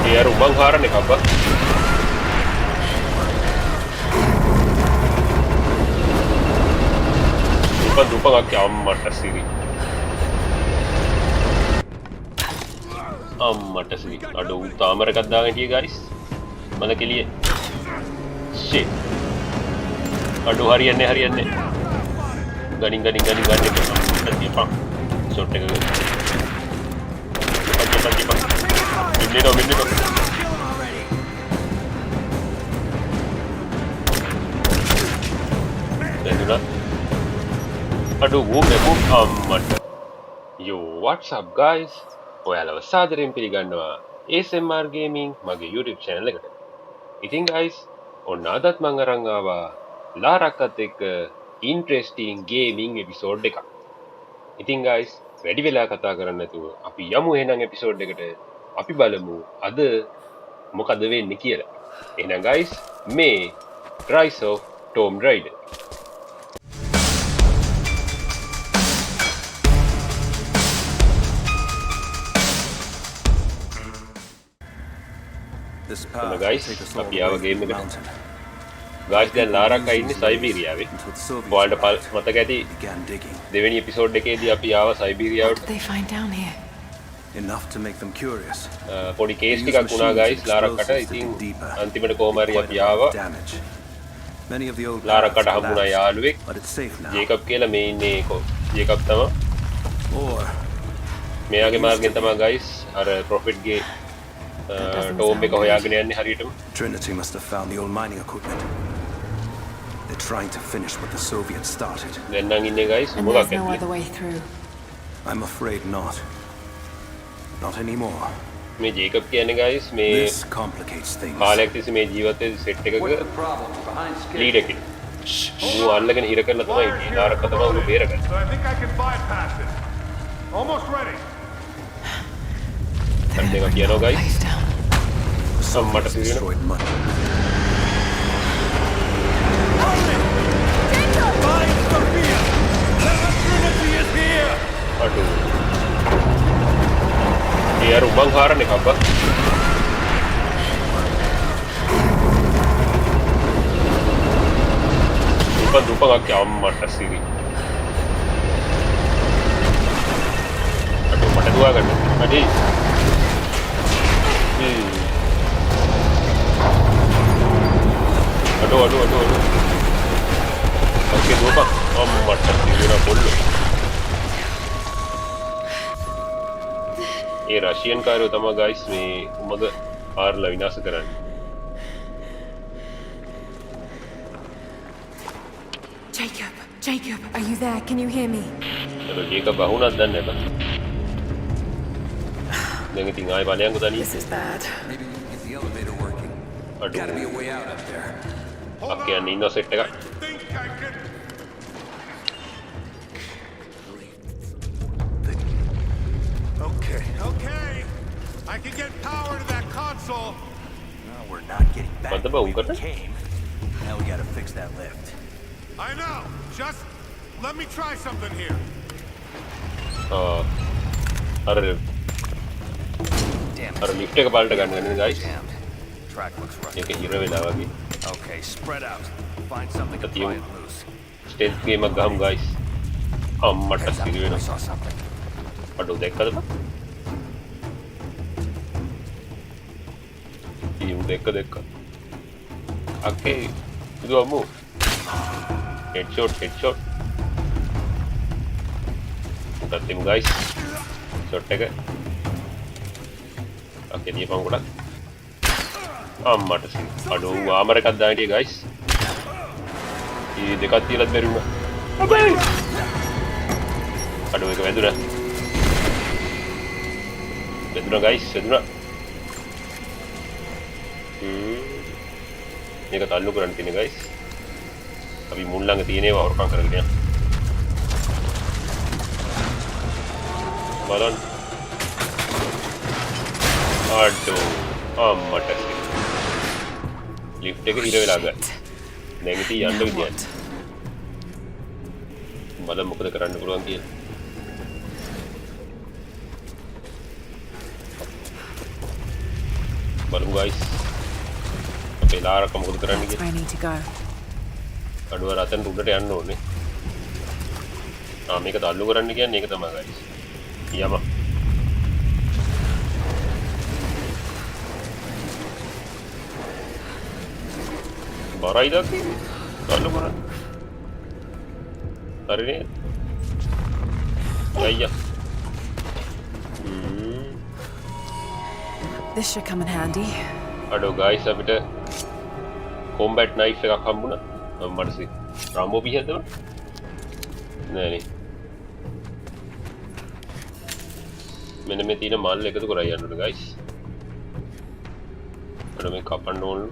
ඒ අර උබන් හාරන්නේ කබ්බා. දුපන් අක්කේ අම්මට සිරි. අම්මට සිරි. අඩෝ තාමර එකක් දාගෙන හිටියේ ගයිස්. මල කෙලියේ. ෂිට්. අඩෝ හරියන්නේ. ගනින් ගන්න එපා. ෂොට් එක. පංච. මිනිනෝ. දැන් අඩෝ වෝ අම්මට. Yo, what's up guys? ඔයාලව සාදරයෙන් පිළිගන්නවා ASMR Gaming මගේ YouTube channel එකට. ඉතින් guys, ඔන්න අදත් මම අරන් ආවා ලාරක්කත් එක්ක interesting gaming episode එකක්. ඉතින් guys, වැඩි වෙලා කතා කරන්නේ නැතුව අපි යමු එහෙනම් episode එකට. අපි බලමු අද මොකද වෙන්නේ කියලා. එහෙනම් guys, මේ Rise of Tomb Raider. Hello guys, අපි ආව ගේම් එකට. guys දැන් ලාරක්කා ඉන්නේ සයිබීරියාවේ. ඔයාලට මතක ඇති දෙවෙනි එපිසෝඩ් එකේදී අපි ආව සයිබීරියාවට. පොඩි කේස් ටිකක් වුණා guys ලාරක්කට. ඉතින් අන්තිමට කොහොම හරි අපි ආවා. ලාරක්කට හම්බුණා යාළුවෙක්. ජේකබ් කියලා මේ ඉන්නේ ජේකබ් තමයි. මෙයාගේ මාර්ගෙන් තමයි guys අර ප්‍රොෆිට්ගේ Tomb එක හොයාගෙන යන්නේ හරියටම. Trinity must have found the old mining equipment. They're trying to finish what the Soviets started. දැන් නම් ඉන්නේ guys මොකක්ද? I'm afraid not. Not anymore. මේ ජේකබ් කියන්නේ guys මේ This complicates things. කාලයක් තිස්සේ මේ ජීවිතේ සෙට් එකක ලීඩ් එකේ. ඌ අල්ලගෙන හිර කරලා තමයි ඉන්නේ. නාරක තමයි ඌ බේරගන්නේ. So I think I can bypass it. Almost ready. අන්න එක කියනවා guys. සම්මට සිරින. අඩෝ. ඒ අර උබන් හාරන්නේ කබ්බා. දුපන් අක්කේ අම්මට සිරි. අඩෝ මට දුවා ගන්න. අඩේ. Aduh. Oke, dua pak. Macam tidur polo. Russian කාරයෝ තමයි guys මේ උමග ආරලා විනාශ කරන්නේ. Jacob, are you there? Can you hear me? Kalau Jacob ahunat dan apa? Yang tinggal ay paling ko tadi. This is bad. Maybe we can get the elevator working. Gotta be a way out up there. Oke, Nino set එක. Okay. I can get power to that console. No, we're not getting back. Mantap bang, We came. Now we gotta fix that lift. I know. Just let me try something here. අර lift එක බලට ගන්න ගන්නේ guys. Track looks right. මේක හිර වෙලා වගේ. Okay, spread out. Find something to pry it loose. ස්ටෙල්ත් game එකක් ගහමු guys. අම්මට සිරි I වෙනවා. saw something. අඩෝ දැක්කද බං? ඊම් දැක්ක. අක්කේ ඉදුවමු. headshot. උඩට තියමු guys. shot එක. අක්කේ දීපන් ගොඩක්. අම්මට සිරි. අඩෝ ආමර එකක් දාන්න හිටියේ guys. ඊ දෙකක් තියලත් බැරි වුණා. අපේ. අඩෝ එක වැදුනා. guys. මේක තල්ලු කරන්න තියෙන guys. අපි මුල් ළඟ තියෙනවා වරකම් කරගෙන යන්න. බලන්න. අඩෝ අම්මට සිරි. ලිෆ්ට් එක හිර වෙලා ගියා. නැගිටි යන්න විදියක්. බලමු මොකද කරන්න පුළුවන් කියලා. බලමු guys. අපේ ලාරක මොකද කරන්න That's where I need to go. අඩුව රතන උඩට යන්න ඕනේ. මේක තල්ලු කරන්න කියන්නේ ඒක තමයි guys. යම. බරයිද තල්ලු කරන්න. හරිනේ. අයියා. This should come in handy. අඩෝ guys අපිට combat knife එකක් හම්බුණා. මට රාම්බෝ පිහදව නෑනේ. මෙන්න මේ තියෙන මල් එකතු කරලා යන්න ඕනේ guys. අර මේ කපන්න ඕන.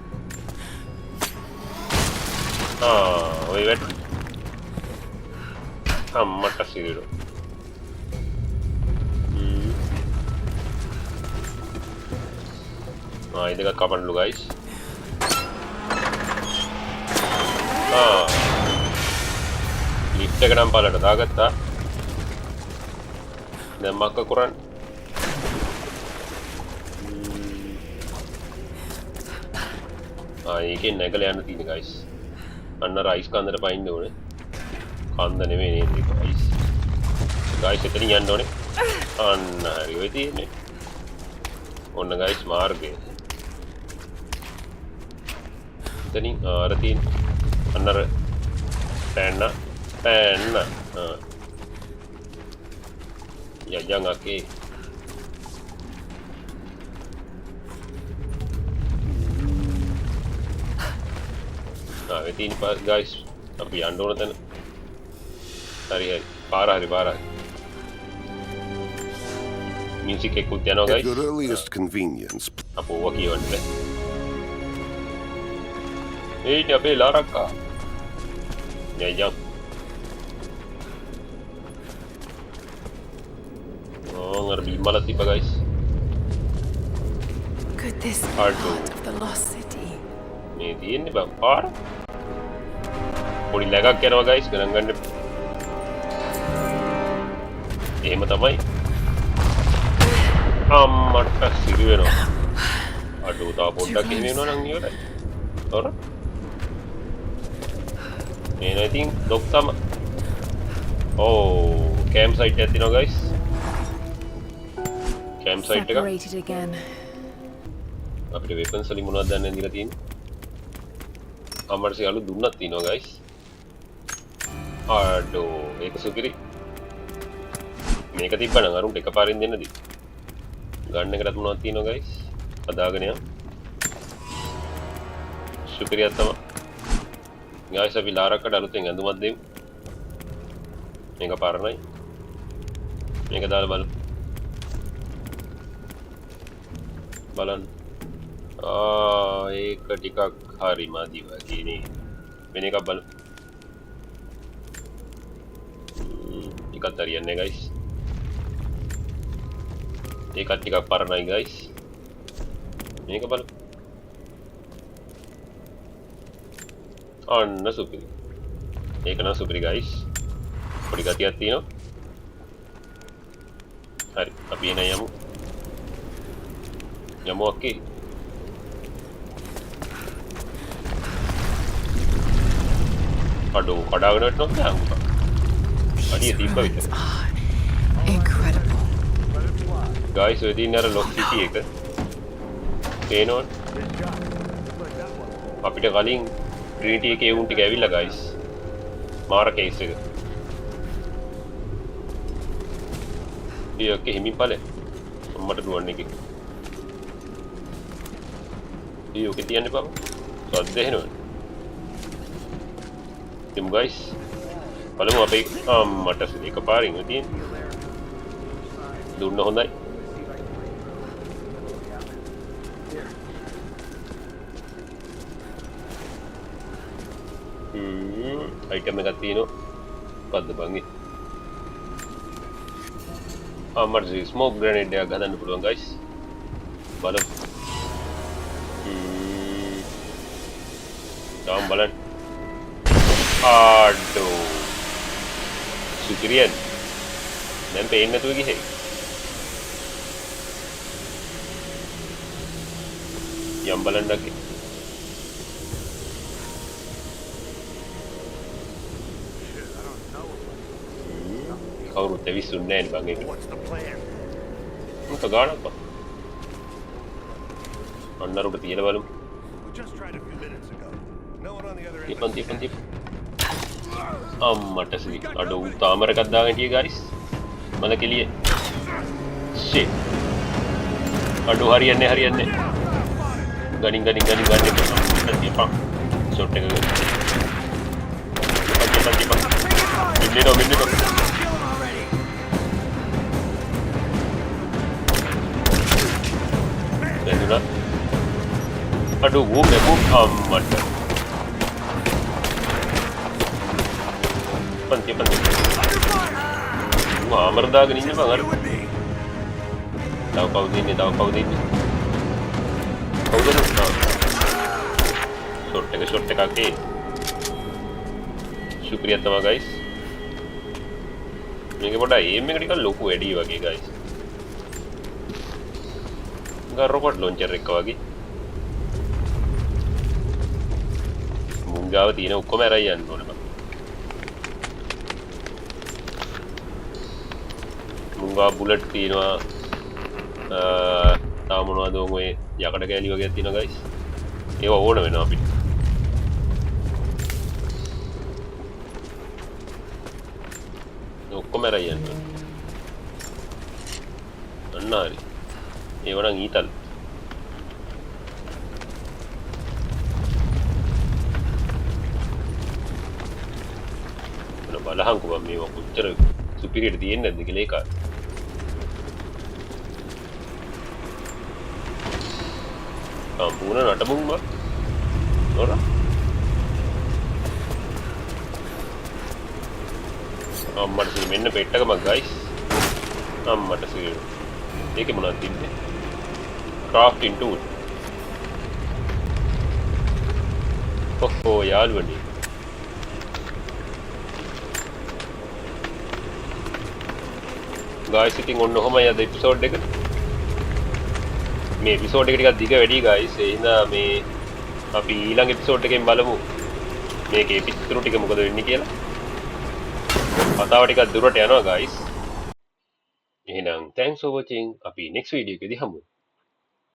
ඔය වැට. අම්මට සිරිරෝ. ඉදක කපන්නලු guys. ලිෆ්ට් එක නම් පාලට දාගත්තා. දැන් මක්ක කරන්නේ? ඒකෙන් නැගලා යන්න තියෙන guys. අන්න රයිස් කන්දට පයින්න ඕනේ. කන්ද නෙමෙයි නේද guys. guys එතනින් යන්න ඕනේ. අන්න හරි ඔය තියෙන්නේ. ඔන්න guys මාර්ගය. එතනින් අර තියෙන අන්න අර පැන්න යයන් අකේ තියෙන guys අපි යන්න ඕන තැන. හරි පාර හරි music එකකුත් යනවා At guys. your earliest convenience. අපෝ ඔවා කියවන්නේ. ඒට අපේ ලාරක්කා. යයන්. අර බීමල තිබ්බ guys. Could this be Hard to- part of the lost city? මේ තියෙන්නේ බං පාර. පොඩි ලැගක් යනවා guys ගණන් ගන්න. එහෙම තමයි. අම්මට සිරි වෙනවා. අඩෝ තා පොඩ්ඩක් එහෙම වෙනවා නම් ඉවරයි. තොර. මේ නෝ ඉතින් ඩොක් තම. කැම්ප් සයිට් එකක් තියෙනවා guys. කැම්ප් සයිට් එක. Separated again. අපිට වෙපන්ස් වලින් මොනවද දැන් දීලා තියෙන්නේ? අමර්සි අලු දුන්නක් තියෙනවා guys. අඩෝ ඒක සුපිරි. මේක තිබ්බනම් අරුන්ට එකපාරින් දෙන්න දී. ගන්න එකටත් මොනවද තියෙනවා guys? අදාගෙන යන්න. සුපිරියක් තමයි. guys අපි ලාරක්කට අලුතෙන් ඇඳුමක් දෙමු. මේක පාරණයි. මේක දාලා බලමු. බලන්න. ඒක ටිකක් හරි මදි වගේ නේ. වෙන එකක් බලමු. ටිකක් හරියන්නේ guys. ඒකත් ටිකක් පරණයි guys. මේක බලමු. අන්න සුපිරි. ඒක නම් සුපිරි guys. පොඩි ගතියක් තියෙනවා. හරි අපි එන යමු. යමු ඔකේ. අඩෝ කඩාගෙන යනවා නේද? අඩිය තිබ්බ විතර. Incredible. guys ඔය දින අර ලොක් සිටි එක පේනවද? අපිට කලින් ට්‍රිනිටි එකේ උන් ටික ඇවිල්ලා guys. මාර කේස් එක. ඒක හිමින් ඵලෙ. මට දුවන්නේ කි. ඔකේ තියන්නේ බබ. සද්ද එනවා. තිමු guys. බලමු අපේ මට එකපාරින් තියෙන්නේ. දුන්න හොඳයි. අයිටම් එකක් තියෙනවා. මොකද්ද බං ඒ? මට ස්මෝක් ග්‍රැනේඩ් එකක් ගන්න පුළුවන් guys. බලමු. තාම බලන්න. ආඩෝ. සුපිරියන්. දැන් පේන්නේ නැතුව ගිහේ. යම් බලන්නකේ. කවුරුත් ඇවිස්සුන්නේ නැහැ නේ බං ඒක. What's the plan? මොකද ගානක් බං. අන්නරුට තියලා බලමු. We just tried a few minutes ago. No one on the other end. තියපන්. අම්මට සී. අඩෝ ඌ තාමර එකක් දාගෙන හිටියේ guys. මල කෙලියේ. shit. අඩෝ හරියන්නේ. ගනින් ගන්න තියපන්. ෂොට් එක ගන්න. තියපන්. මිනිනෝ. දැනුණා. අඩෝ ඌ අම්මට. Penting. Wah, merda gini nya bang. Tahu kau ini. Kau dah tahu. Short kaki. Syukriya tama guys. Ini pada aim ini kan loku edi wagi guys. Enggak rocket launcher rekka wagi. Mungawa තියෙන ඔක්කොම ඇරයි යන්න ඕනේ බං. මුංගා bullet තියෙනවා තාම මොනවද ඔය යකඩ කෑලි වගේ තියෙනවා ගයිස්. ඒවා ඕන වෙනවා අපිට. ඔක්කොම ඇරයි යන්න ඕනේ. අන්න හරි. ඒවා නම් ඊතල්. බලහන්කෝ මම මේවා කොච්චර සුපිරියට තියෙන්නේ නැද්ද කියලා ඒක. සම්පූර්ණ නටමුම්ම නෝර. අම්මට සී මෙන්න පෙට්ටකමක් ගයිස්. අම්මට සී. ඒකේ මොනවද තිබ්බේ? crafting tool. ඔහෝ යාළුවනේ. guys ඉතින් ඔන්න ඔහමයි අද එපිසෝඩ් එක. මේ එපිසෝඩ් එක ටිකක් දිග වැඩි guys. ඒ හින්දා මේ අපි ඊළඟ එපිසෝඩ් එකෙන් බලමු මේකේ පිටුරු ටික මොකද වෙන්නේ කියලා. කතාව ටිකක් දුරට යනවා guys. එහෙනම් thanks for watching. අපි next video එකේදී හමු.